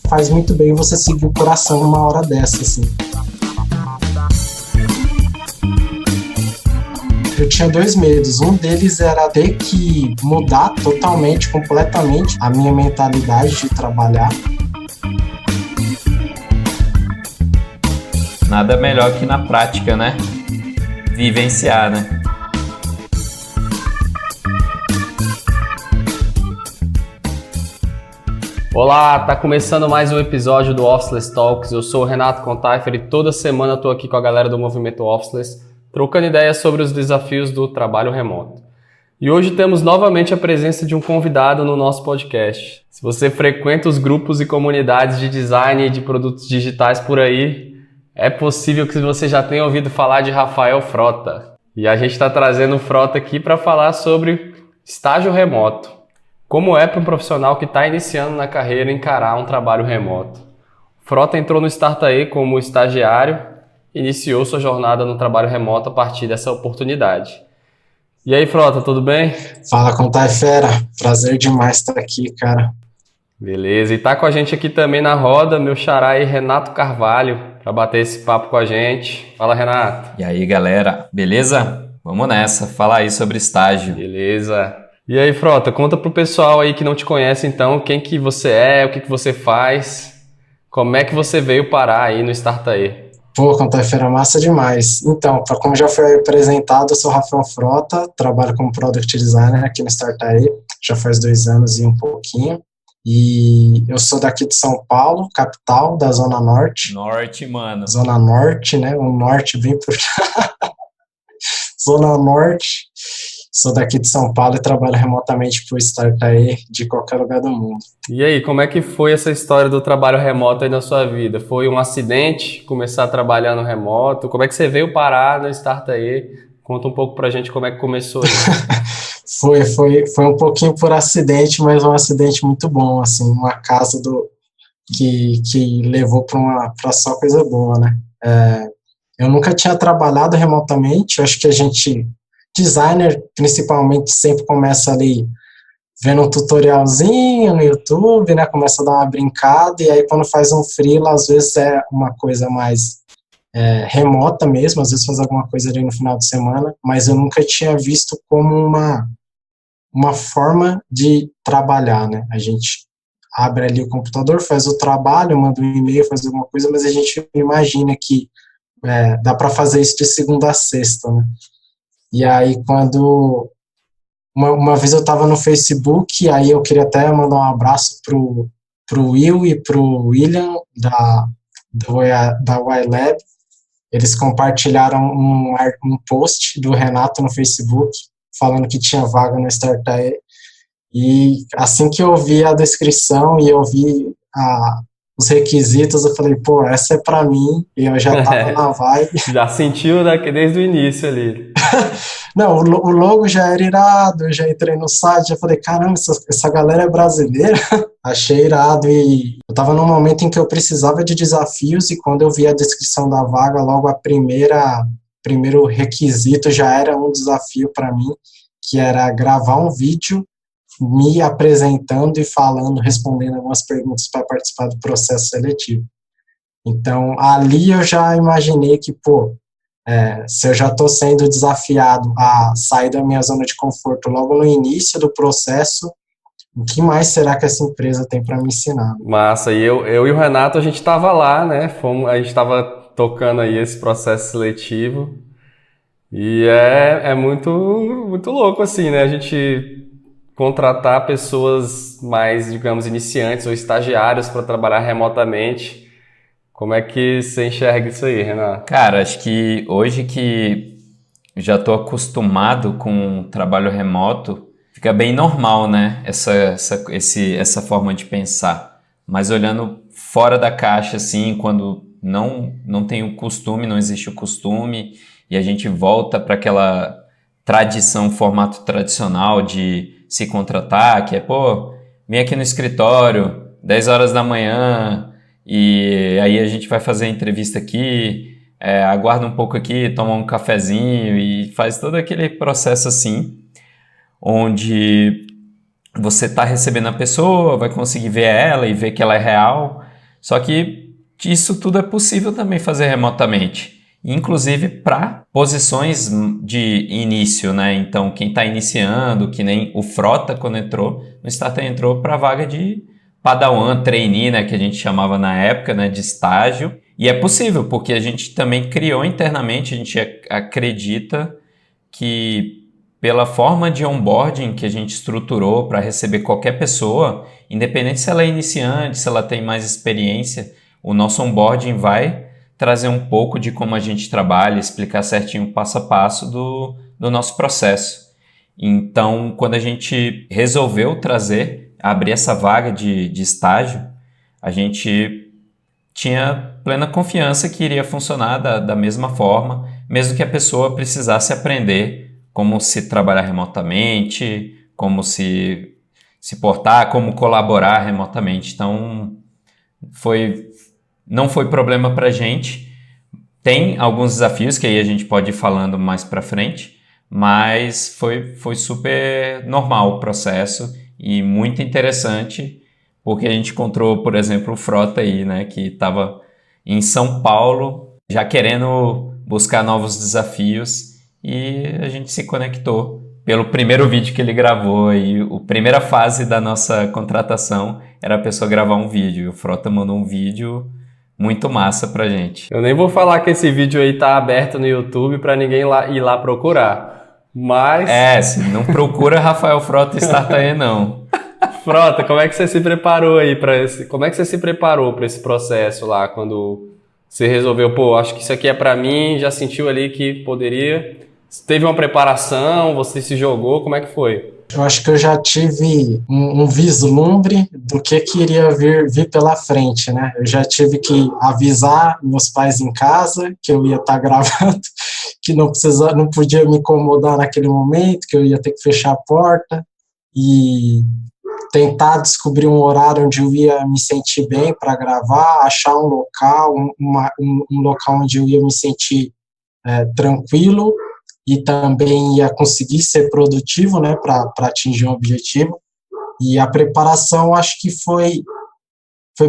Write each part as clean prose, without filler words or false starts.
faz muito bem você seguir o coração numa hora dessa, assim. Eu tinha 2 medos. Um deles era ter que mudar totalmente, completamente a minha mentalidade de trabalhar. Nada melhor que na prática, né? Vivenciar, né? Olá, tá começando mais um episódio do Officeless Talks. Eu sou o Renato Contaifer e toda semana eu tô aqui com a galera do Movimento Officeless, trocando ideias sobre os desafios do trabalho remoto. E hoje temos novamente a presença de um convidado no nosso podcast. Se você frequenta os grupos e comunidades de design e de produtos digitais por aí, é possível que você já tenha ouvido falar de Rafael Frota. E a gente está trazendo o Frota aqui para falar sobre estágio remoto. Como é para um profissional que está iniciando na carreira encarar um trabalho remoto? Frota entrou no Startae como estagiário e iniciou sua jornada no trabalho remoto a partir dessa oportunidade. E aí, Frota, tudo bem? Fala, Contaifera. Prazer demais estar aqui, cara. Beleza. E tá com a gente aqui também na roda meu xará aí, Renato Carvalho, para bater esse papo com a gente. Fala, Renato. E aí, galera, beleza? Vamos nessa, falar aí sobre estágio. Beleza. E aí, Frota, conta pro pessoal aí que não te conhece, então, quem que você é, o que que você faz, como é que você veio parar aí no Startae? Pô, Contaifera, massa demais. Então, como já foi apresentado, eu sou Rafael Frota, trabalho como Product Designer aqui no Startae, já faz 2 anos e um pouquinho. E eu sou daqui de São Paulo, capital da Zona Norte. Norte, mano. Zona Norte, né? O norte bem por Zona Norte. Sou daqui de São Paulo e trabalho remotamente para o Startae de qualquer lugar do mundo. E aí, como é que foi essa história do trabalho remoto aí na sua vida? Foi um acidente começar a trabalhar no remoto? Como é que você veio parar no Startae? Conta um pouco pra gente como é que começou isso. Foi um pouquinho por acidente, mas um acidente muito bom, assim, uma casa que levou para só coisa boa, né? Eu nunca tinha trabalhado remotamente, eu acho que designer, principalmente, sempre começa ali vendo um tutorialzinho no YouTube, né, começa a dar uma brincada, e aí quando faz um freela, às vezes é uma coisa mais remota mesmo, às vezes faz alguma coisa ali no final de semana, mas eu nunca tinha visto como uma forma de trabalhar, né, a gente abre ali o computador, faz o trabalho, manda um e-mail, faz alguma coisa, mas a gente imagina que dá para fazer isso de segunda a sexta, né. E aí, quando uma vez eu estava no Facebook, aí eu queria até mandar um abraço pro Will e pro William da YLab. Eles compartilharam um post do Renato no Facebook, falando que tinha vaga no Startae. E assim que eu vi a descrição e eu vi os requisitos, eu falei, pô, essa é pra mim, e eu já tava na vibe. Já sentiu desde o início ali. Não, o logo já era irado, eu já entrei no site, já falei, caramba, essa galera é brasileira. Achei irado e eu tava num momento em que eu precisava de desafios e quando eu vi a descrição da vaga, logo primeiro requisito já era um desafio para mim, que era gravar um vídeo me apresentando e falando, respondendo algumas perguntas para participar do processo seletivo. Então, ali eu já imaginei que, pô, se eu já estou sendo desafiado a sair da minha zona de conforto logo no início do processo, o que mais será que essa empresa tem para me ensinar? Massa, e eu e o Renato, a gente estava lá, né? A gente estava tocando aí esse processo seletivo e é muito, muito louco, assim, né? A gente contratar pessoas mais, digamos, iniciantes ou estagiários para trabalhar remotamente. Como é que você enxerga isso aí, Renato? Cara, acho que hoje que já estou acostumado com o trabalho remoto, fica bem normal, né? Essa forma de pensar. Mas olhando fora da caixa, assim, quando não tem o costume, não existe o costume, e a gente volta para aquela tradição, formato tradicional de se contratar, que é, pô, vem aqui no escritório, 10 horas da manhã, e aí a gente vai fazer a entrevista aqui, aguarda um pouco aqui, toma um cafezinho e faz todo aquele processo assim, onde você está recebendo a pessoa, vai conseguir ver ela e ver que ela é real, Só que isso tudo é possível também fazer remotamente, inclusive para posições de início, né? Então, quem está iniciando, que nem o Frota, quando entrou, no Starter entrou para a vaga de Padawan, trainee, né? Que a gente chamava na época, né? De estágio. E é possível, porque a gente também criou internamente, a gente acredita que pela forma de onboarding que a gente estruturou para receber qualquer pessoa, independente se ela é iniciante, se ela tem mais experiência, o nosso onboarding vai trazer um pouco de como a gente trabalha, explicar certinho passo a passo do nosso processo. Então, quando a gente resolveu abrir essa vaga de estágio, a gente tinha plena confiança que iria funcionar da mesma forma, mesmo que a pessoa precisasse aprender como se trabalhar remotamente, como se portar, como colaborar remotamente. Então, não foi problema para a gente. Tem alguns desafios que aí a gente pode ir falando mais para frente, mas foi super normal o processo e muito interessante, porque a gente encontrou, por exemplo, o Frota aí, né, que estava em São Paulo, já querendo buscar novos desafios, e a gente se conectou pelo primeiro vídeo que ele gravou. E a primeira fase da nossa contratação era a pessoa gravar um vídeo. O Frota mandou um vídeo muito massa pra gente. Eu nem vou falar que esse vídeo aí tá aberto no YouTube para ninguém ir lá procurar. Mas... se não procura Rafael Frota Starter não. Frota, como é que você se preparou aí para esse... Como é que você se preparou para esse processo lá, quando você resolveu, acho que isso aqui é para mim, já sentiu ali que poderia... Teve uma preparação, você se jogou, como é que foi? Eu acho que eu já tive um vislumbre do que iria vir pela frente, né? Eu já tive que avisar meus pais em casa que eu ia estar gravando, que não podia me incomodar naquele momento, que eu ia ter que fechar a porta e tentar descobrir um horário onde eu ia me sentir bem para gravar, achar um local, um local onde eu ia me sentir tranquilo e também ia conseguir ser produtivo, né, para atingir um objetivo. E a preparação, acho que foi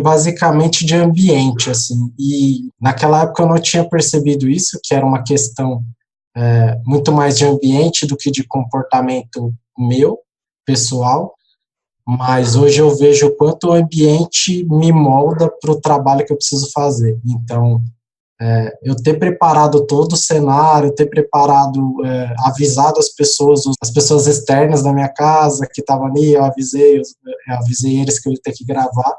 basicamente de ambiente, assim. E naquela época eu não tinha percebido isso, que era uma questão muito mais de ambiente do que de comportamento meu, pessoal. Mas hoje eu vejo o quanto o ambiente me molda para o trabalho que eu preciso fazer. Então, eu ter preparado todo o cenário, ter preparado, avisado as pessoas externas da minha casa que estavam ali, eu avisei eles que eu ia ter que gravar,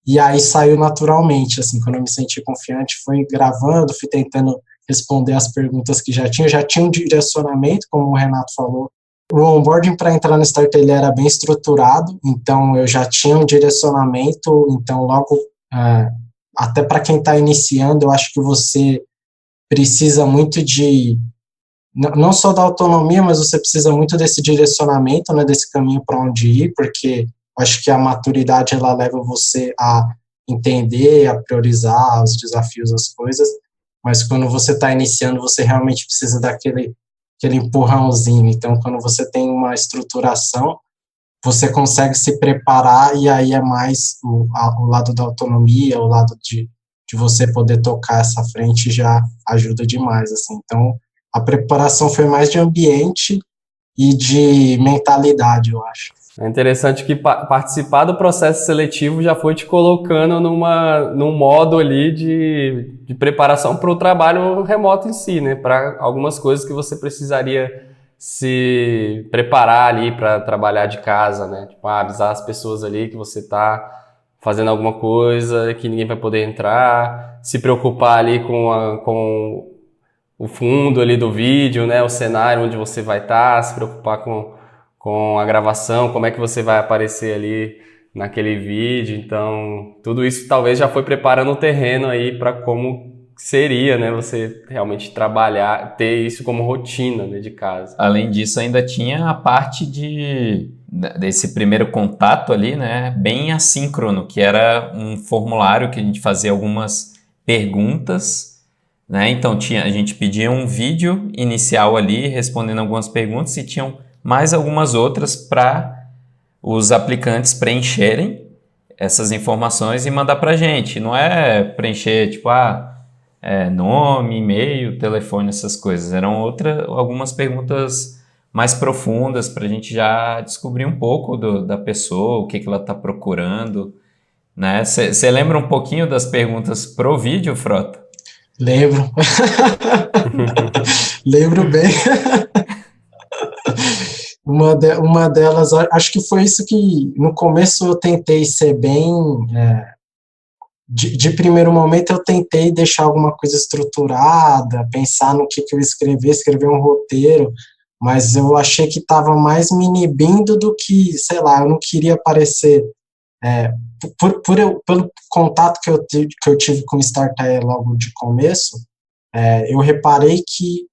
e aí saiu naturalmente, assim, quando eu me senti confiante, fui gravando, fui tentando responder as perguntas que já tinha um direcionamento, como o Renato falou. O onboarding para entrar no Starter ele era bem estruturado, então eu já tinha um direcionamento, então logo... até para quem está iniciando, eu acho que você precisa muito não só da autonomia, mas você precisa muito desse direcionamento, né, desse caminho para onde ir, porque acho que a maturidade ela leva você a entender, a priorizar os desafios, as coisas, mas quando você está iniciando, você realmente precisa daquele empurrãozinho. Então, quando você tem uma estruturação, você consegue se preparar, e aí é mais o lado da autonomia, o lado de você poder tocar essa frente já ajuda demais, assim. Então, a preparação foi mais de ambiente e de mentalidade, eu acho. É interessante que participar do processo seletivo já foi te colocando num modo ali de preparação para o trabalho remoto em si, né? Para algumas coisas que você precisaria se preparar ali para trabalhar de casa, né? Tipo, avisar as pessoas ali que você está fazendo alguma coisa, que ninguém vai poder entrar, se preocupar ali com o fundo ali do vídeo, né? O cenário onde você vai estar, se preocupar com a gravação, como é que você vai aparecer ali naquele vídeo. Então, tudo isso talvez já foi preparando o terreno aí para como seria, né, você realmente trabalhar, ter isso como rotina, né, de casa. Além disso, ainda tinha a parte desse primeiro contato ali, né, bem assíncrono, que era um formulário que a gente fazia algumas perguntas, né, então a gente pedia um vídeo inicial ali, respondendo algumas perguntas, e tinham mais algumas outras para os aplicantes preencherem, essas informações e mandar pra gente. Não é preencher, tipo, nome, e-mail, telefone, essas coisas. Eram algumas perguntas mais profundas para a gente já descobrir um pouco da pessoa, o que ela está procurando, né? Você lembra um pouquinho das perguntas pro vídeo, Frota? Lembro. Lembro bem. Uma delas, acho que foi isso que no começo eu tentei ser bem. De primeiro momento eu tentei deixar alguma coisa estruturada, pensar no que eu escrever um roteiro, mas eu achei que estava mais me inibindo do que, sei lá, eu não queria parecer. Pelo contato que eu tive com o Startae logo de começo, eu reparei que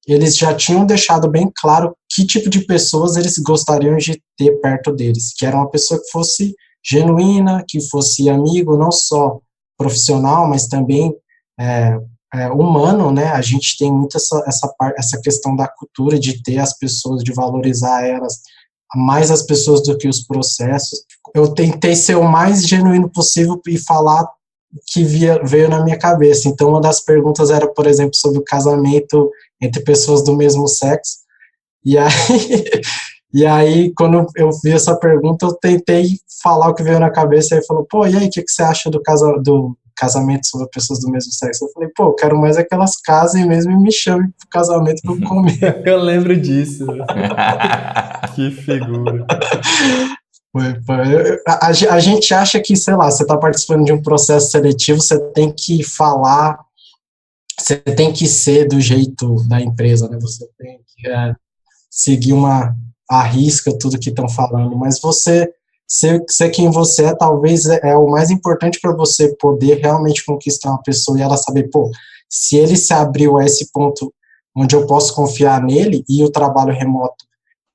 eles já tinham deixado bem claro que tipo de pessoas eles gostariam de ter perto deles, que era uma pessoa que fosse genuína, que fosse amigo, não só profissional, mas também humano, né? A gente tem muito essa questão da cultura de ter as pessoas, de valorizar elas, mais as pessoas do que os processos. Eu tentei ser o mais genuíno possível e falar o que veio na minha cabeça. Então, uma das perguntas era, por exemplo, sobre o casamento entre pessoas do mesmo sexo. E aí, e aí, quando eu vi essa pergunta, eu tentei falar o que veio na cabeça, e aí falou, pô, e aí, o que você acha do casamento sobre pessoas do mesmo sexo? Eu falei, pô, eu quero mais é que elas casem mesmo e me chamem pro casamento pra eu comer. Eu lembro disso. Que figura. A gente acha que, sei lá, você está participando de um processo seletivo, você tem que falar, você tem que ser do jeito da empresa, né? Você tem que seguir a risca tudo que estão falando, mas você ser quem você é, talvez é o mais importante para você poder realmente conquistar uma pessoa e ela saber, pô, se ele se abriu a esse ponto onde eu posso confiar nele e o trabalho remoto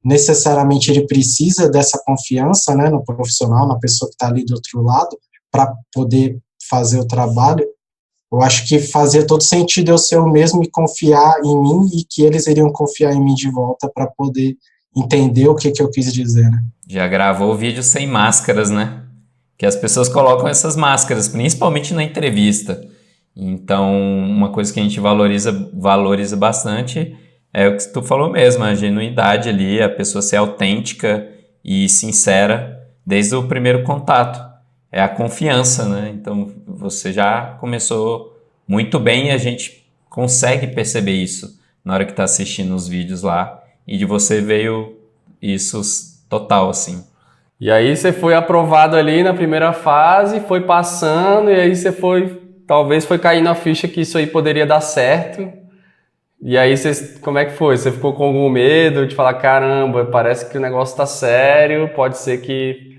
necessariamente ele precisa dessa confiança, né, no profissional, na pessoa que está ali do outro lado, para poder fazer o trabalho. Eu acho que fazia todo sentido eu ser o mesmo e confiar em mim e que eles iriam confiar em mim de volta para poder entender o que eu quis dizer, né? Já gravou o vídeo sem máscaras, né? Que as pessoas colocam essas máscaras, principalmente na entrevista. Então, uma coisa que a gente valoriza bastante é o que tu falou mesmo, a genuidade ali, a pessoa ser autêntica e sincera desde o primeiro contato. É a confiança, né? Então, você já começou muito bem e a gente consegue perceber isso na hora que está assistindo os vídeos lá. E de você veio isso total, assim. E aí você foi aprovado ali na primeira fase, foi passando, e aí você talvez foi caindo a ficha que isso aí poderia dar certo. E aí como é que foi? Você ficou com algum medo de falar, caramba, parece que o negócio tá sério, pode ser que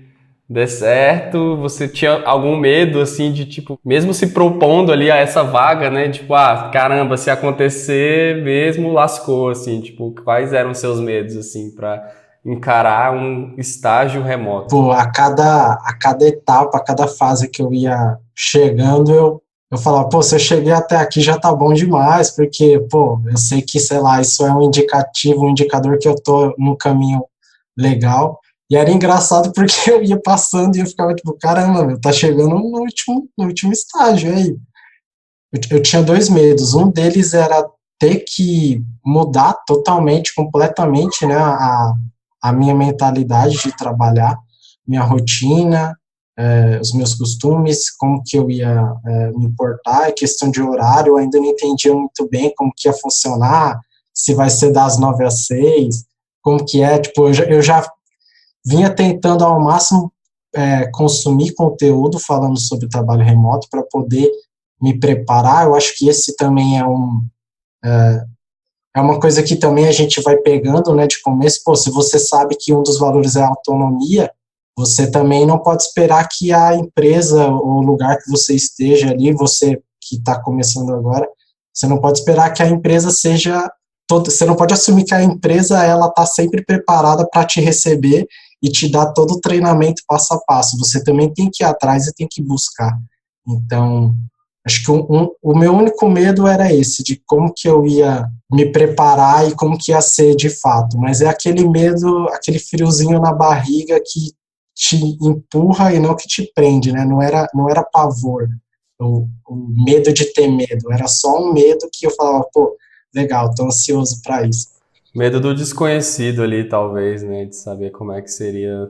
dê certo? Você tinha algum medo, assim, de tipo, mesmo se propondo ali a essa vaga, né? Tipo, caramba, se acontecer mesmo, lascou, assim, tipo, quais eram os seus medos, assim, pra encarar um estágio remoto? Pô, a cada etapa, a cada fase que eu ia chegando, eu falava, pô, se eu cheguei até aqui já tá bom demais, porque, pô, eu sei que, sei lá, isso é um indicativo, um indicador que eu tô no caminho legal. E era engraçado porque eu ia passando e eu ficava tipo, caramba, meu, tá chegando no último estágio aí. Eu tinha dois medos. Um deles era ter que mudar totalmente, completamente, né, a minha mentalidade de trabalhar, minha rotina, os meus costumes, como que eu ia me importar, questão de horário, eu ainda não entendia muito bem como que ia funcionar, se vai ser das 9 às 6, como que é, tipo, eu já vinha tentando ao máximo consumir conteúdo falando sobre trabalho remoto para poder me preparar. Eu acho que esse também é uma coisa que também a gente vai pegando, né, de começo. Pô, se você sabe que um dos valores é a autonomia, você também não pode esperar que a empresa ou o lugar que você esteja ali, você que está começando agora, você não pode esperar que a empresa seja você não pode assumir que a empresa ela está sempre preparada para te receber e te dar todo o treinamento passo a passo. Você também tem que ir atrás e tem que buscar. Então, acho que o meu único medo era esse, de como que eu ia me preparar e como que ia ser de fato. Mas é aquele medo, aquele friozinho na barriga que te empurra e não que te prende, né? Não era pavor, o medo de ter medo, era só um medo que eu falava, pô, legal, tô ansioso para isso. Medo do desconhecido ali, talvez, né? De saber como é que seria.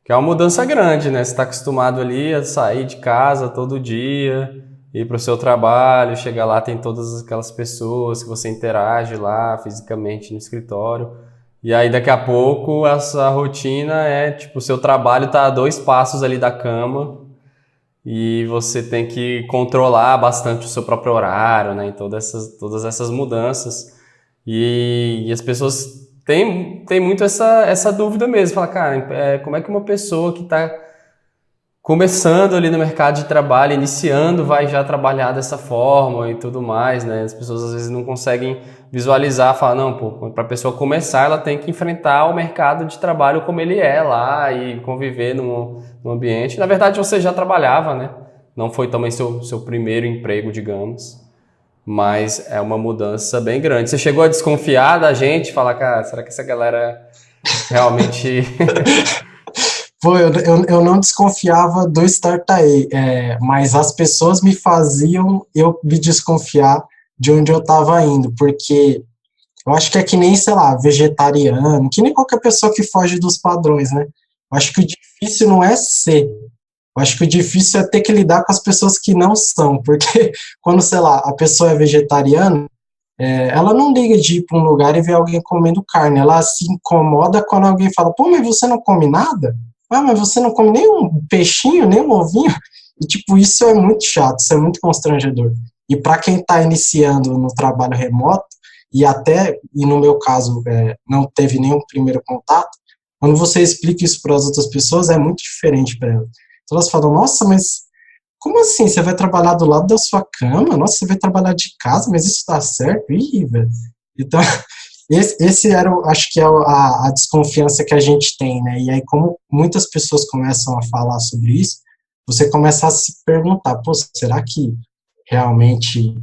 Que é uma mudança grande, né? Você está acostumado ali a sair de casa todo dia, ir para o seu trabalho, chegar lá, tem todas aquelas pessoas que você interage lá fisicamente no escritório. E aí, daqui a pouco, essa rotina é tipo: o seu trabalho está a 2 passos ali da cama e você tem que controlar bastante o seu próprio horário, né? E todas essas mudanças. E as pessoas têm muito essa dúvida mesmo. Fala, cara, como é que uma pessoa que está começando ali no mercado de trabalho, iniciando, vai já trabalhar dessa forma e tudo mais, né? As pessoas às vezes não conseguem visualizar, falar, não, pô, para a pessoa começar, ela tem que enfrentar o mercado de trabalho como ele é lá e conviver num ambiente. Na verdade, você já trabalhava, né? Não foi também seu primeiro emprego, digamos, mas é uma mudança bem grande. Você chegou a desconfiar da gente, falar, cara, será que essa galera realmente... Pô, eu não desconfiava do Startup, mas as pessoas me faziam eu me desconfiar de onde eu estava indo, porque eu acho que é que nem, sei lá, vegetariano, que nem qualquer pessoa que foge dos padrões, né? Eu acho que o difícil não é ser, eu acho que o difícil é ter que lidar com as pessoas que não são, porque quando, sei lá, a pessoa é vegetariana, ela não liga de ir para um lugar e ver alguém comendo carne, ela se incomoda quando alguém fala, pô, mas você não come nada? Ah, mas você não come nem um peixinho, nem um ovinho? E, tipo, isso é muito chato, isso é muito constrangedor. E para quem está iniciando no trabalho remoto, e no meu caso, não teve nenhum primeiro contato, quando você explica isso para as outras pessoas, é muito diferente para elas. Então elas falam, nossa, mas como assim? Você vai trabalhar do lado da sua cama? Nossa, você vai trabalhar de casa, mas isso dá certo? Ih, velho. Então, esse era, acho que é a desconfiança que a gente tem, né? E aí, como muitas pessoas começam a falar sobre isso, você começa a se perguntar, pô, será que realmente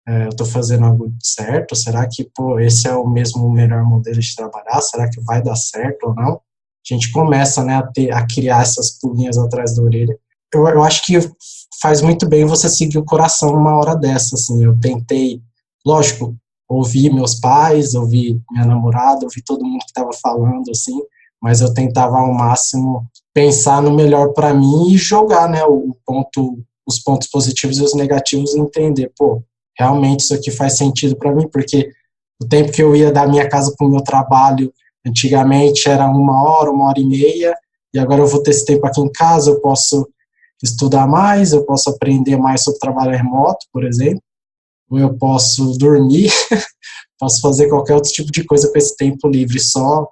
eu estou fazendo algo certo? Será que, pô, esse é o mesmo melhor modelo de trabalhar? Será que vai dar certo ou não? A gente começa, né, a criar essas pulguinhas atrás da orelha. Eu acho que faz muito bem você seguir o coração numa hora dessa, assim. Eu tentei, lógico, ouvir meus pais, ouvir minha namorada, ouvir todo mundo que estava falando, assim, mas eu tentava ao máximo pensar no melhor para mim e jogar, né, os pontos positivos e os negativos e entender, pô, realmente isso aqui faz sentido para mim, porque o tempo que eu ia da minha casa para o meu trabalho, antigamente era 1 hora, 1 hora e meia, e agora eu vou ter esse tempo aqui em casa, eu posso estudar mais, eu posso aprender mais sobre trabalho remoto, por exemplo, ou eu posso dormir, posso fazer qualquer outro tipo de coisa com esse tempo livre só.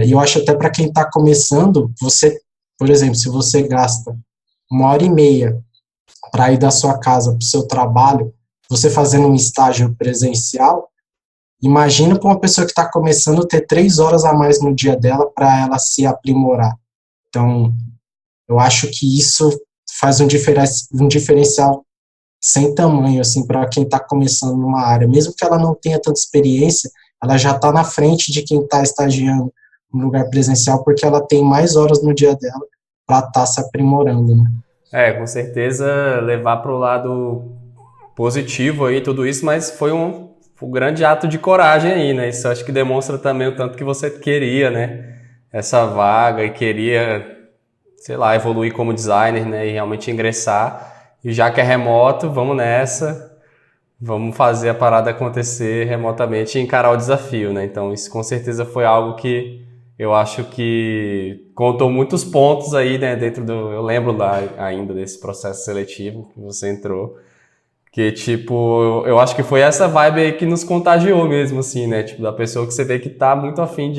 E eu acho até para quem está começando, você, por exemplo, se você gasta 1 hora e meia para ir da sua casa para o seu trabalho, você fazendo um estágio presencial, imagina para uma pessoa que está começando ter 3 horas a mais no dia dela para ela se aprimorar. Então, eu acho que isso faz um diferencial sem tamanho, assim, para quem está começando numa área. Mesmo que ela não tenha tanta experiência, ela já está na frente de quem está estagiando no lugar presencial, porque ela tem mais horas no dia dela para estar se aprimorando, né? Com certeza levar para o lado positivo aí tudo isso, mas foi um grande ato de coragem aí, né? Isso acho que demonstra também o tanto que você queria, né? Essa vaga e queria, sei lá, evoluir como designer, né? E realmente ingressar. E já que é remoto, vamos nessa, vamos fazer a parada acontecer remotamente e encarar o desafio, né? Então isso com certeza foi algo que eu acho que contou muitos pontos aí, né? Eu lembro lá ainda desse processo seletivo que você entrou. Que, tipo, eu acho que foi essa vibe aí que nos contagiou mesmo, assim, né? Tipo, da pessoa que você vê que tá muito afim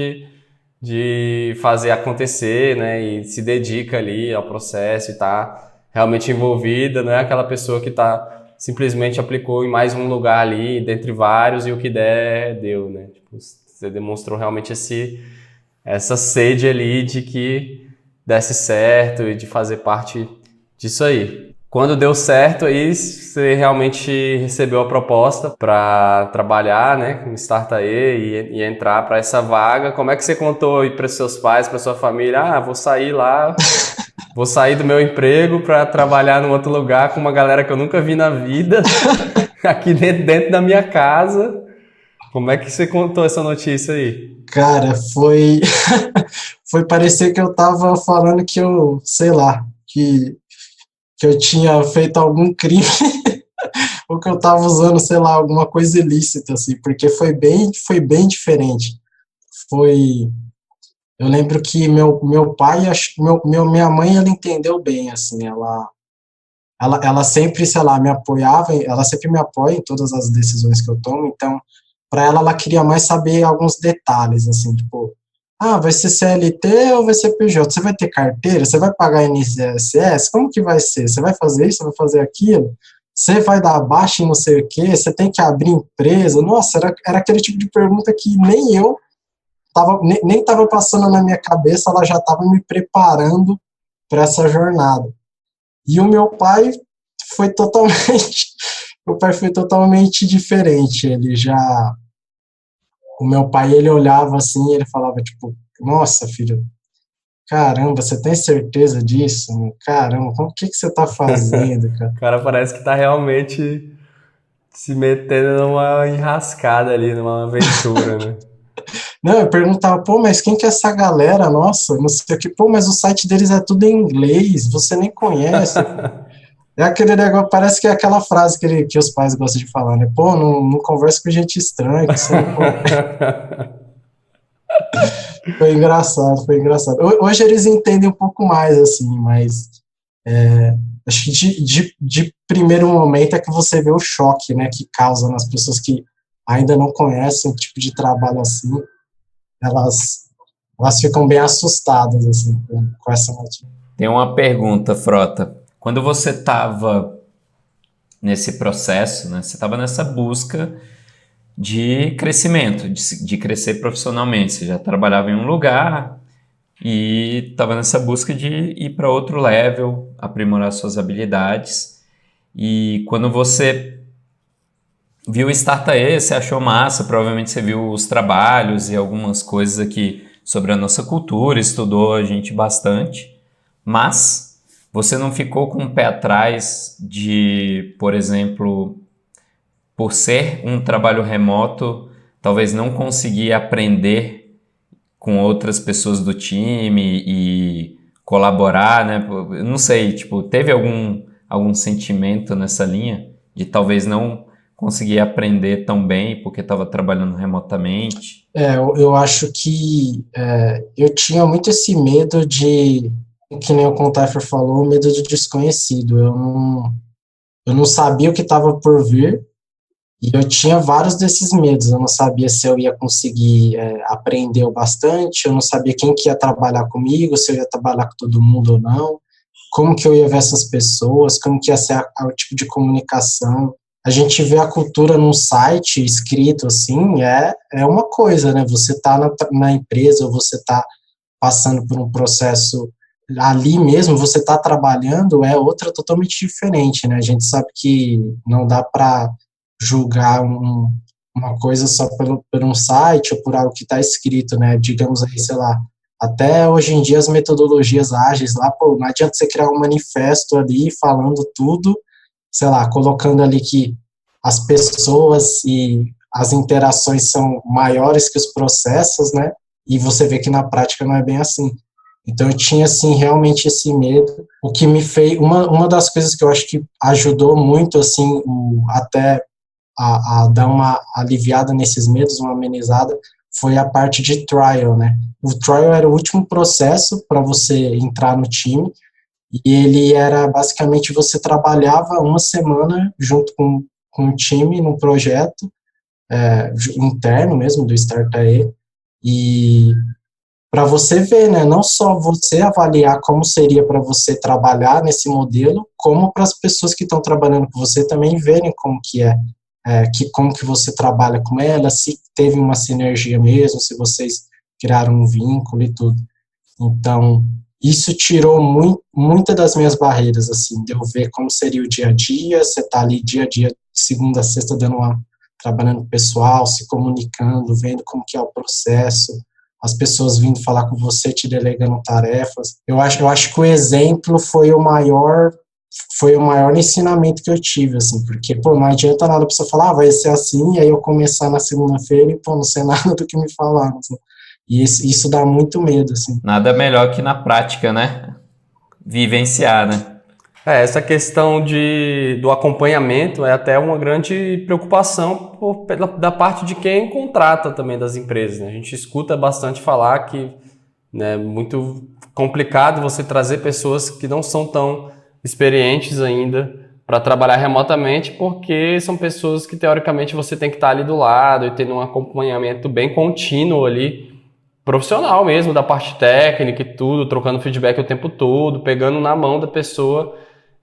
de fazer acontecer, né? E se dedica ali ao processo e tá realmente envolvida, não é aquela pessoa que tá simplesmente aplicou em mais um lugar ali, dentre vários, e o que der, deu, né? Tipo, você demonstrou realmente essa sede ali de que desse certo e de fazer parte disso aí. Quando deu certo, aí você realmente recebeu a proposta para trabalhar, né, com Startae e entrar para essa vaga. Como é que você contou aí para seus pais, para sua família? Ah, vou sair lá, vou sair do meu emprego para trabalhar num outro lugar com uma galera que eu nunca vi na vida, aqui dentro da minha casa. Como é que você contou essa notícia aí? Cara, foi foi parecer que eu tava falando que eu, sei lá, que eu tinha feito algum crime ou que eu tava usando, sei lá, alguma coisa ilícita, assim, porque foi bem diferente. Foi, eu lembro que meu pai, minha mãe, ela entendeu bem, assim, ela sempre, sei lá, me apoiava, ela sempre me apoia em todas as decisões que eu tomo, então, para ela queria mais saber alguns detalhes, assim, tipo, ah, vai ser CLT ou vai ser PJ? Você vai ter carteira? Você vai pagar INSS? Como que vai ser? Você vai fazer isso? Vai fazer aquilo? Você vai dar baixa em não sei o quê? Você tem que abrir empresa? Nossa, era aquele tipo de pergunta que nem eu nem estava passando na minha cabeça, ela já estava me preparando para essa jornada. E o meu pai foi totalmente, meu pai foi totalmente diferente. O meu pai, ele olhava assim, ele falava tipo, nossa, filho, caramba, você tem certeza disso? Caramba, como que você tá fazendo, cara? O cara parece que tá realmente se metendo numa enrascada ali, numa aventura, né? Não, eu perguntava, pô, mas quem que é essa galera? Nossa, não sei o que, pô, mas o site deles é tudo em inglês, você nem conhece. É aquele negócio, parece que é aquela frase que os pais gostam de falar, né? Pô, não conversa com gente estranha, que você não conhece. Foi engraçado, foi engraçado. Hoje eles entendem um pouco mais, assim, mas acho que de primeiro momento é que você vê o choque, né, que causa nas pessoas que ainda não conhecem o tipo de trabalho assim, elas, elas ficam bem assustadas, assim, com essa notícia. Tem uma pergunta, Frota. Quando você estava nesse processo, né, você estava nessa busca de crescimento, de crescer profissionalmente. Você já trabalhava em um lugar e estava nessa busca de ir para outro level, aprimorar suas habilidades. E quando você viu o Startae, você achou massa, provavelmente você viu os trabalhos e algumas coisas aqui sobre a nossa cultura, estudou a gente bastante, mas você não ficou com o pé atrás de, por exemplo, por ser um trabalho remoto, talvez não conseguir aprender com outras pessoas do time e colaborar, né? Eu não sei, tipo, teve algum sentimento nessa linha de talvez não conseguir aprender tão bem porque estava trabalhando remotamente? Eu acho que eu tinha muito esse medo que nem o Contaifer falou, o medo do desconhecido. Eu não sabia o que estava por vir, e eu tinha vários desses medos. Eu não sabia se eu ia conseguir aprender o bastante, eu não sabia quem que ia trabalhar comigo, se eu ia trabalhar com todo mundo ou não, como que eu ia ver essas pessoas, como que ia ser o tipo de comunicação. A gente vê a cultura num site escrito assim, é uma coisa, né? Você tá na empresa, ou você tá passando por um processo ali mesmo, você tá trabalhando, é outra totalmente diferente, né? A gente sabe que não dá para julgar uma coisa só por um site ou por algo que está escrito, né? Digamos aí, sei lá, até hoje em dia as metodologias ágeis lá, pô, não adianta você criar um manifesto ali falando tudo, sei lá, colocando ali que as pessoas e as interações são maiores que os processos, né? E você vê que na prática não é bem assim. Então eu tinha assim realmente esse medo, o que me fez uma das coisas que eu acho que ajudou muito assim até a dar uma aliviada nesses medos, uma amenizada, foi a parte de trial, né? O trial era o último processo para você entrar no time, e ele era basicamente você trabalhava uma semana junto com o time num projeto interno mesmo do Startae, e para você ver, né, não só você avaliar como seria para você trabalhar nesse modelo, como para as pessoas que estão trabalhando com você também verem como que como que você trabalha com ela, se teve uma sinergia mesmo, se vocês criaram um vínculo e tudo. Então, isso tirou muitas das minhas barreiras, assim, de eu ver como seria o dia a dia, você tá ali dia a dia, segunda a sexta, trabalhando com o pessoal, se comunicando, vendo como que é o processo, as pessoas vindo falar com você, te delegando tarefas. Eu acho que o exemplo foi o maior ensinamento que eu tive, assim, porque, pô, não adianta nada a pessoa falar, vai ser assim, e aí eu começar na segunda-feira e, pô, não sei nada do que me falaram, assim. E isso dá muito medo, assim. Nada melhor que na prática, né? Vivenciar, né? Essa questão do acompanhamento é até uma grande preocupação da parte de quem contrata também das empresas, né? A gente escuta bastante falar que, né, é muito complicado você trazer pessoas que não são tão experientes ainda para trabalhar remotamente, porque são pessoas que teoricamente você tem que estar ali do lado e tendo um acompanhamento bem contínuo ali, profissional mesmo, da parte técnica e tudo, trocando feedback o tempo todo, pegando na mão da pessoa.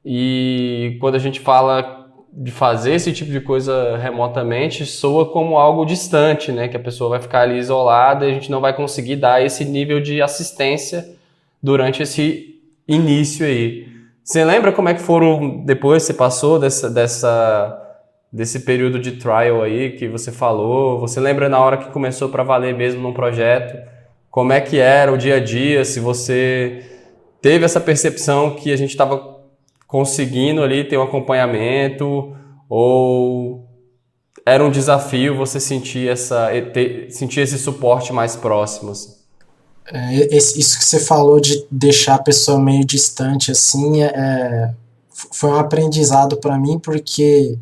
E quando a gente fala de fazer esse tipo de coisa remotamente, soa como algo distante, né? Que a pessoa vai ficar ali isolada e a gente não vai conseguir dar esse nível de assistência durante esse início aí. Você lembra como é que foram, depois você passou desse período de trial aí que você falou? Você lembra na hora que começou para valer mesmo num projeto? Como é que era o dia a dia? Se você teve essa percepção que a gente estava conseguindo ali ter um acompanhamento, ou era um desafio você sentir esse suporte mais próximo? Assim? Isso que você falou de deixar a pessoa meio distante, assim, foi um aprendizado para mim, porque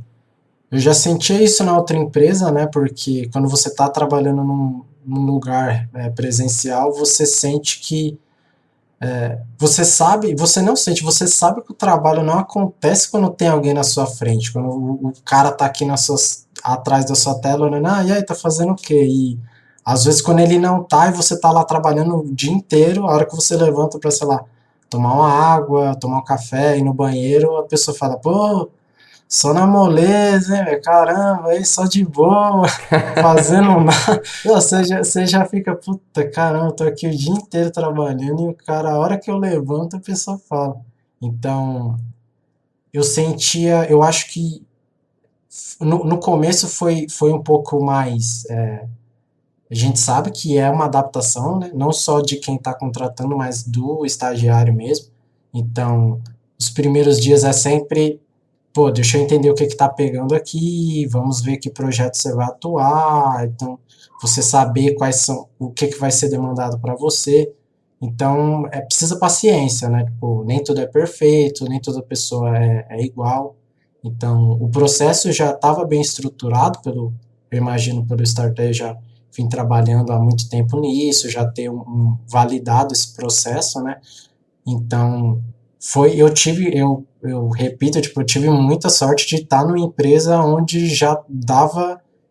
eu já sentia isso na outra empresa, né? Porque quando você está trabalhando num lugar presencial, você sente que você não sente, você sabe que o trabalho não acontece quando tem alguém na sua frente, quando o cara tá aqui atrás da sua tela olhando, e aí, tá fazendo o quê? E às vezes quando ele não tá e você tá lá trabalhando o dia inteiro, a hora que você levanta pra, sei lá, tomar uma água, tomar um café, ir no banheiro, a pessoa fala, pô, só na moleza, hein, velho? Caramba, aí só de boa, fazendo nada. Você já fica, puta, caramba, eu tô aqui o dia inteiro trabalhando e o cara, a hora que eu levanto, a pessoa fala. Então, eu acho que no começo foi um pouco mais. A gente sabe que é uma adaptação, né? Não só de quem está contratando, mas do estagiário mesmo. Então, os primeiros dias é sempre, pô, deixa eu entender o que está pegando aqui, vamos ver que projeto você vai atuar, então você saber o que vai ser demandado para você. Então, precisa paciência, né? Tipo, nem tudo é perfeito, nem toda pessoa é igual. Então, o processo já estava bem estruturado eu imagino, pelo Startup, já vim trabalhando há muito tempo nisso, já ter validado esse processo, né? Então, eu repito, tipo, eu tive muita sorte de estar numa empresa onde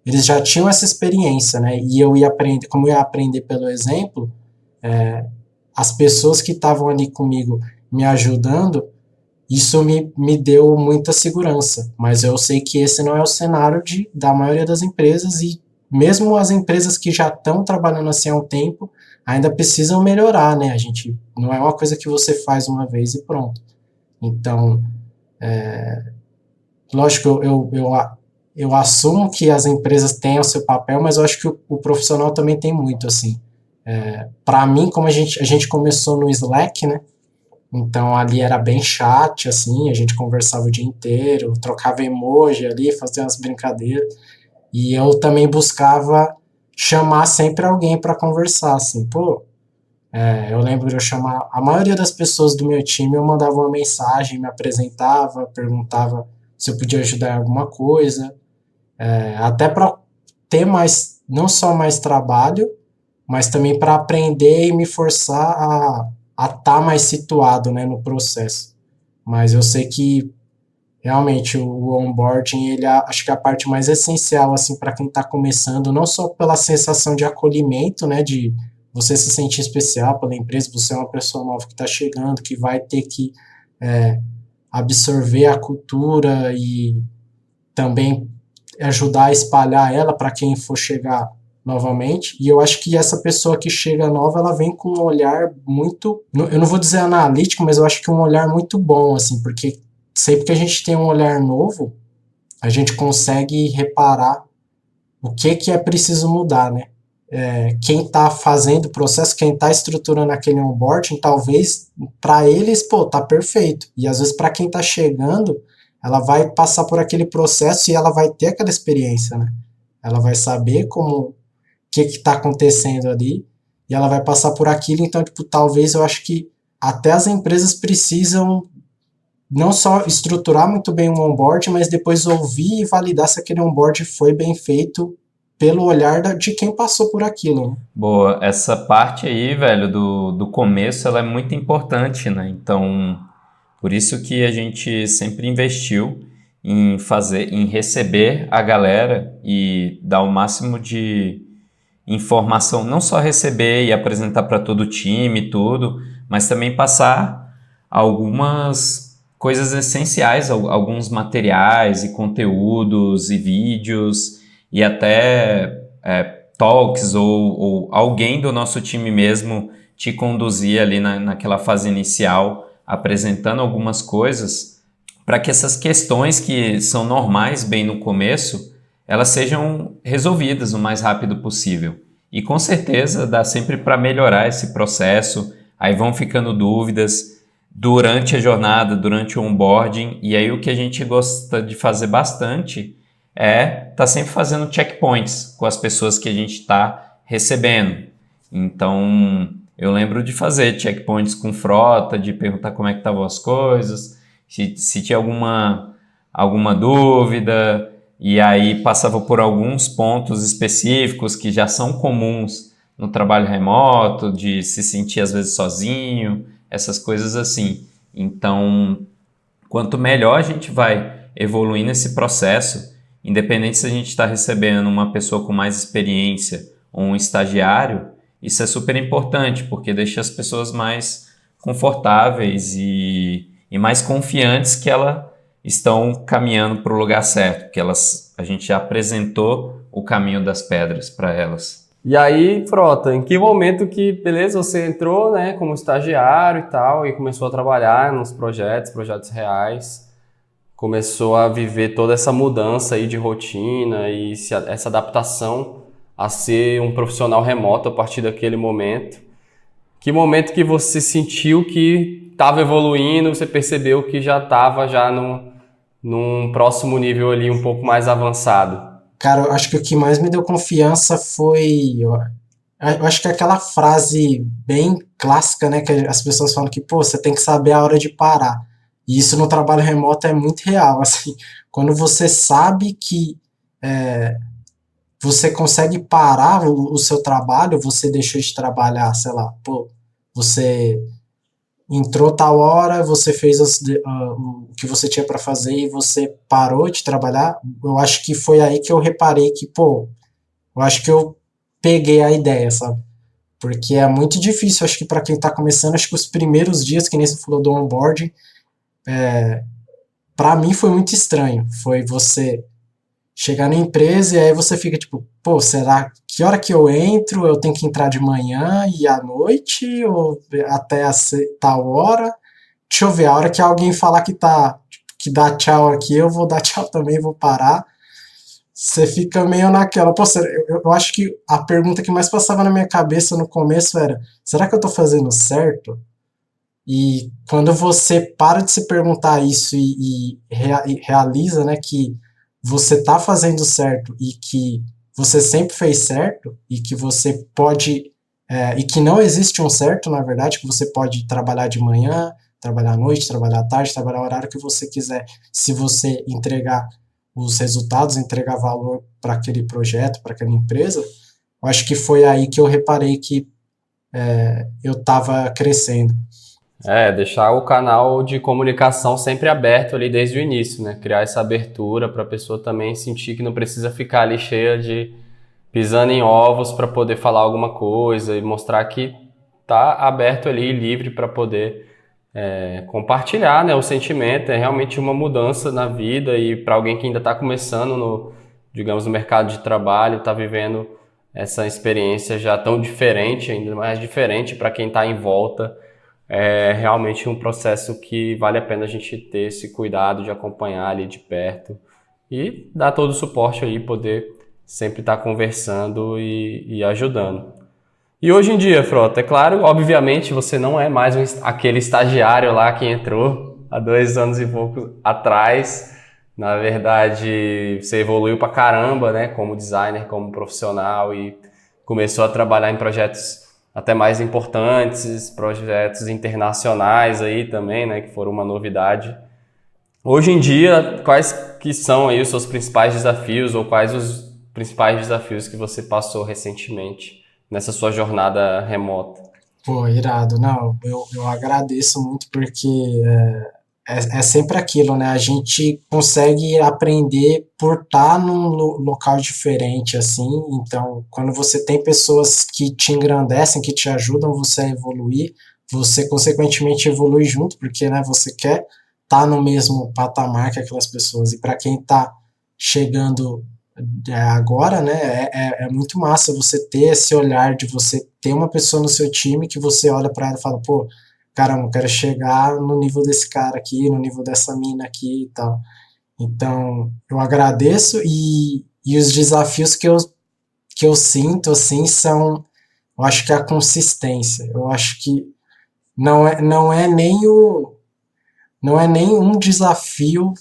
eles já tinham essa experiência, né? E eu ia aprender, como eu ia aprender pelo exemplo, as pessoas que estavam ali comigo me ajudando, isso me deu muita segurança. Mas eu sei que esse não é o cenário da maioria das empresas, e mesmo as empresas que já estão trabalhando assim há um tempo, ainda precisam melhorar, né? Não é uma coisa que você faz uma vez e pronto. Então, lógico, eu assumo que as empresas têm o seu papel, mas eu acho que o profissional também tem muito, assim. Para mim, como a gente começou no Slack, né? Então ali era bem chat, assim, a gente conversava o dia inteiro, trocava emoji ali, fazia umas brincadeiras. E eu também buscava chamar sempre alguém para conversar, assim, pô. Eu lembro de eu chamar a maioria das pessoas do meu time, eu mandava uma mensagem, me apresentava, perguntava se eu podia ajudar em alguma coisa, até para ter não só mais trabalho, mas também para aprender e me forçar a estar mais situado, né, no processo. Mas eu sei que realmente o onboarding, acho que é a parte mais essencial, assim, para quem está começando, não só pela sensação de acolhimento, né, de você se sentir especial pela empresa, você é uma pessoa nova que está chegando, que vai ter que absorver a cultura e também ajudar a espalhar ela para quem for chegar novamente, e eu acho que essa pessoa que chega nova, ela vem com um olhar muito, eu não vou dizer analítico, mas eu acho que um olhar muito bom, assim, porque sempre que a gente tem um olhar novo, a gente consegue reparar o que é preciso mudar, né? Quem está fazendo o processo, quem está estruturando aquele onboarding, talvez para eles, pô, tá perfeito. E às vezes para quem está chegando, ela vai passar por aquele processo e ela vai ter aquela experiência, né? Ela vai saber o que está acontecendo ali e ela vai passar por aquilo. Então, tipo, talvez eu acho que até as empresas precisam não só estruturar muito bem o onboard, mas depois ouvir e validar se aquele onboard foi bem feito pelo olhar de quem passou por aquilo. Né? Boa, essa parte aí, velho, do começo, ela é muito importante, né? Então, por isso que a gente sempre investiu em receber a galera e dar o máximo de informação, não só receber e apresentar para todo o time e tudo, mas também passar algumas coisas essenciais, alguns materiais e conteúdos e vídeos e até talks ou alguém do nosso time mesmo te conduzir ali naquela fase inicial, apresentando algumas coisas para que essas questões que são normais bem no começo, elas sejam resolvidas o mais rápido possível. E com certeza dá sempre para melhorar esse processo, aí vão ficando dúvidas durante a jornada, durante o onboarding, e aí o que a gente gosta de fazer bastante tá sempre fazendo checkpoints com as pessoas que a gente está recebendo. Então, eu lembro de fazer checkpoints com frota, de perguntar como é que estavam as coisas, se tinha alguma dúvida, e aí passava por alguns pontos específicos que já são comuns no trabalho remoto, de se sentir às vezes sozinho, essas coisas assim. Então, quanto melhor a gente vai evoluir nesse processo, independente se a gente está recebendo uma pessoa com mais experiência ou um estagiário, isso é super importante, porque deixa as pessoas mais confortáveis e mais confiantes que elas estão caminhando para o lugar certo, porque a gente já apresentou o caminho das pedras para elas. E aí, Frota, em que momento que, beleza, você entrou, né, como estagiário e tal, e começou a trabalhar nos projetos reais, começou a viver toda essa mudança aí de rotina e essa adaptação a ser um profissional remoto a partir daquele momento? Que momento que você sentiu que estava evoluindo, você percebeu que já estava num próximo nível ali um pouco mais avançado? Cara, eu acho que o que mais me deu confiança foi. Eu acho que é aquela frase bem clássica, né? Que as pessoas falam que, pô, você tem que saber a hora de parar. E isso no trabalho remoto é muito real. Assim, quando você sabe que você consegue parar o seu trabalho, você deixou de trabalhar, sei lá, pô, você entrou tal hora, você fez o que você tinha para fazer e você parou de trabalhar. Eu acho que foi aí que eu reparei que, pô, eu acho que eu peguei a ideia, sabe? Porque é muito difícil, acho que para quem está começando, acho que os primeiros dias, que nem você falou do onboarding, para mim foi muito estranho. Foi você chegar na empresa e aí você fica tipo, pô, será que hora que eu entro? Eu tenho que entrar de manhã e à noite ou até tal hora? Deixa eu ver, a hora que alguém falar que dá tchau aqui, eu vou dar tchau também, vou parar. Você fica meio naquela. Pô, eu acho que a pergunta que mais passava na minha cabeça no começo era: será que eu tô fazendo certo? E quando você para de se perguntar isso e realiza, né, que você está fazendo certo e que você sempre fez certo e que você pode e que não existe um certo, na verdade, que você pode trabalhar de manhã, trabalhar à noite, trabalhar à tarde, trabalhar o horário que você quiser, se você entregar os resultados, entregar valor para aquele projeto, para aquela empresa. Eu acho que foi aí que eu reparei que eu estava crescendo. Deixar o canal de comunicação sempre aberto ali desde o início, né? Criar essa abertura para a pessoa também sentir que não precisa ficar ali cheia de pisando em ovos para poder falar alguma coisa e mostrar que tá aberto ali, livre para poder compartilhar, né, o sentimento. É realmente uma mudança na vida e para alguém que ainda está começando digamos, no mercado de trabalho, está vivendo essa experiência já tão diferente, ainda mais diferente para quem está em volta. É realmente um processo que vale a pena a gente ter esse cuidado de acompanhar ali de perto e dar todo o suporte aí, poder sempre estar conversando e ajudando. E hoje em dia, Frota, é claro, obviamente você não é mais aquele estagiário lá que entrou há 2 anos e pouco atrás. Na verdade, você evoluiu pra caramba, né, como designer, como profissional e começou a trabalhar em projetos até mais importantes, projetos internacionais aí também, né, que foram uma novidade. Hoje em dia, quais que são aí os seus principais desafios ou quais os principais desafios que você passou recentemente nessa sua jornada remota? Pô, irado. Não, eu agradeço muito porque é sempre aquilo, né? A gente consegue aprender por estar num local diferente, assim. Então, quando você tem pessoas que te engrandecem, que te ajudam você a evoluir, você consequentemente evolui junto, porque, né, você quer estar no mesmo patamar que aquelas pessoas. E para quem está chegando agora, né, é muito massa você ter esse olhar de você ter uma pessoa no seu time que você olha para ela e fala, pô, caramba, eu quero chegar no nível desse cara aqui, no nível dessa mina aqui e tal. Então, eu agradeço e os desafios que eu sinto, assim, são, eu acho que a consistência. Eu acho que não é nem não é nem um desafio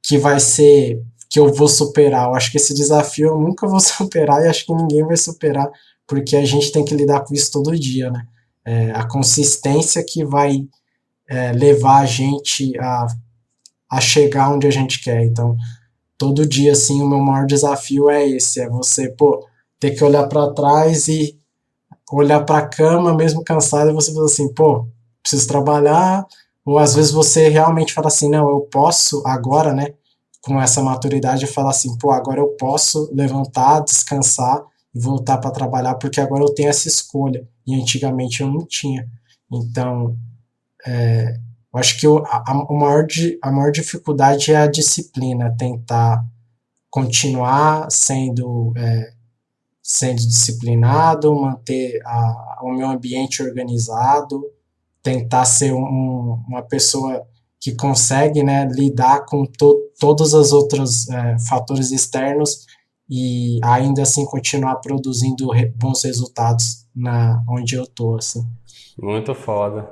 que vai ser, que eu vou superar. Eu acho que esse desafio eu nunca vou superar e acho que ninguém vai superar, porque a gente tem que lidar com isso todo dia, né? A consistência que vai levar a gente a chegar onde a gente quer. Então, todo dia, assim, o meu maior desafio é esse, é você, pô, ter que olhar para trás e olhar para a cama, mesmo cansado, e você fala assim, pô, preciso trabalhar, ou às vezes você realmente fala assim, não, eu posso agora, né, com essa maturidade, falar assim, pô, agora eu posso levantar, descansar e voltar para trabalhar, porque agora eu tenho essa escolha, e antigamente eu não tinha. Então, eu acho que a maior dificuldade é a disciplina, tentar continuar sendo disciplinado, manter o meu ambiente organizado, tentar ser uma pessoa que consegue, né, lidar com todos os outros fatores externos e ainda assim continuar produzindo bons resultados onde eu estou, assim. Muito foda.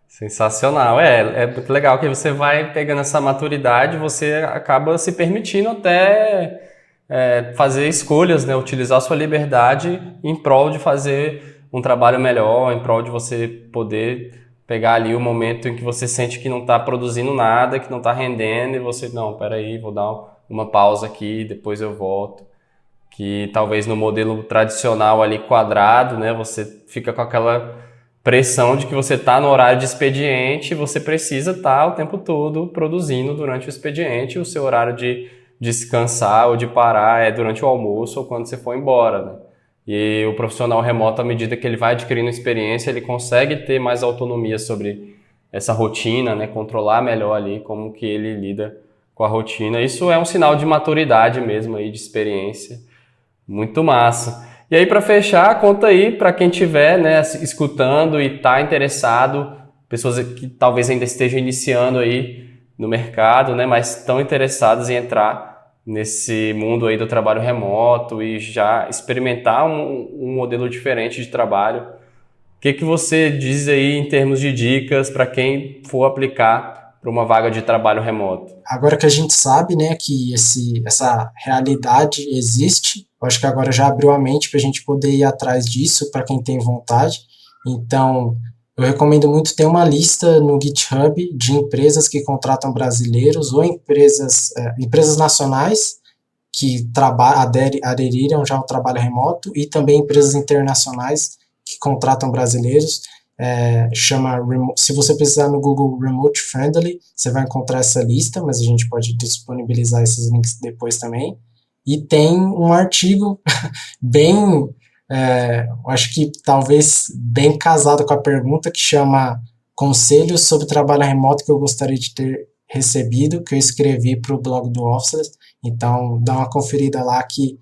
Sensacional. É muito legal que você vai pegando essa maturidade, você acaba se permitindo até fazer escolhas, né? Utilizar a sua liberdade em prol de fazer um trabalho melhor, em prol de você poder pegar ali o momento em que você sente que não está produzindo nada, que não está rendendo, e você, não, peraí, vou dar uma pausa aqui, depois eu volto. Que talvez no modelo tradicional ali quadrado, né, você fica com aquela pressão de que você está no horário de expediente e você precisa estar o tempo todo produzindo durante o expediente, o seu horário de descansar ou de parar é durante o almoço ou quando você for embora, né? E o profissional remoto, à medida que ele vai adquirindo experiência, ele consegue ter mais autonomia sobre essa rotina, né? Controlar melhor ali como que ele lida com a rotina. Isso é um sinal de maturidade mesmo aí, de experiência. Muito massa. E aí, para fechar, conta aí para quem estiver, né, escutando e está interessado, pessoas que talvez ainda estejam iniciando aí no mercado, né, mas estão interessadas em entrar nesse mundo aí do trabalho remoto e já experimentar um modelo diferente de trabalho. O que você diz aí em termos de dicas para quem for aplicar para uma vaga de trabalho remoto? Agora que a gente sabe, né, que essa realidade existe, eu acho que agora já abriu a mente para a gente poder ir atrás disso, para quem tem vontade. Então, eu recomendo muito ter uma lista no GitHub de empresas que contratam brasileiros ou empresas nacionais que aderiram já ao trabalho remoto e também empresas internacionais que contratam brasileiros. Se você precisar no Google Remote Friendly, você vai encontrar essa lista, mas a gente pode disponibilizar esses links depois também. E tem um artigo bem, acho que talvez bem casado com a pergunta, que chama Conselhos sobre Trabalho Remoto que eu gostaria de ter recebido, que eu escrevi para o blog do Officeless. Então, dá uma conferida lá que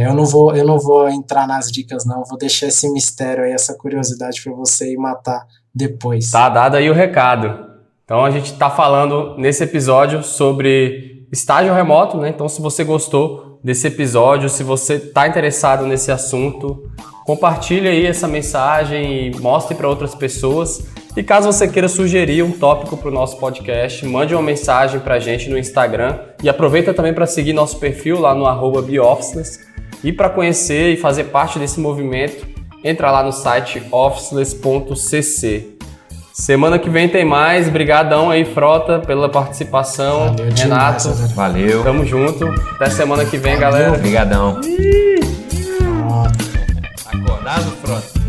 Eu não vou entrar nas dicas, não. Vou deixar esse mistério aí, essa curiosidade para você ir matar depois. Tá dado aí o recado. Então a gente está falando nesse episódio sobre estágio remoto, né? Então se você gostou desse episódio, se você está interessado nesse assunto, compartilhe aí essa mensagem e mostre para outras pessoas. E caso você queira sugerir um tópico para o nosso podcast, mande uma mensagem para a gente no Instagram e aproveita também para seguir nosso perfil lá no @beofficeless. E para conhecer e fazer parte desse movimento, entra lá no site officeless.cc. Semana que vem tem mais. Brigadão aí, Frota, pela participação. Valeu, Renato, Valeu. tamo junto. Até semana que vem, galera. Obrigadão. Acordado, Frota?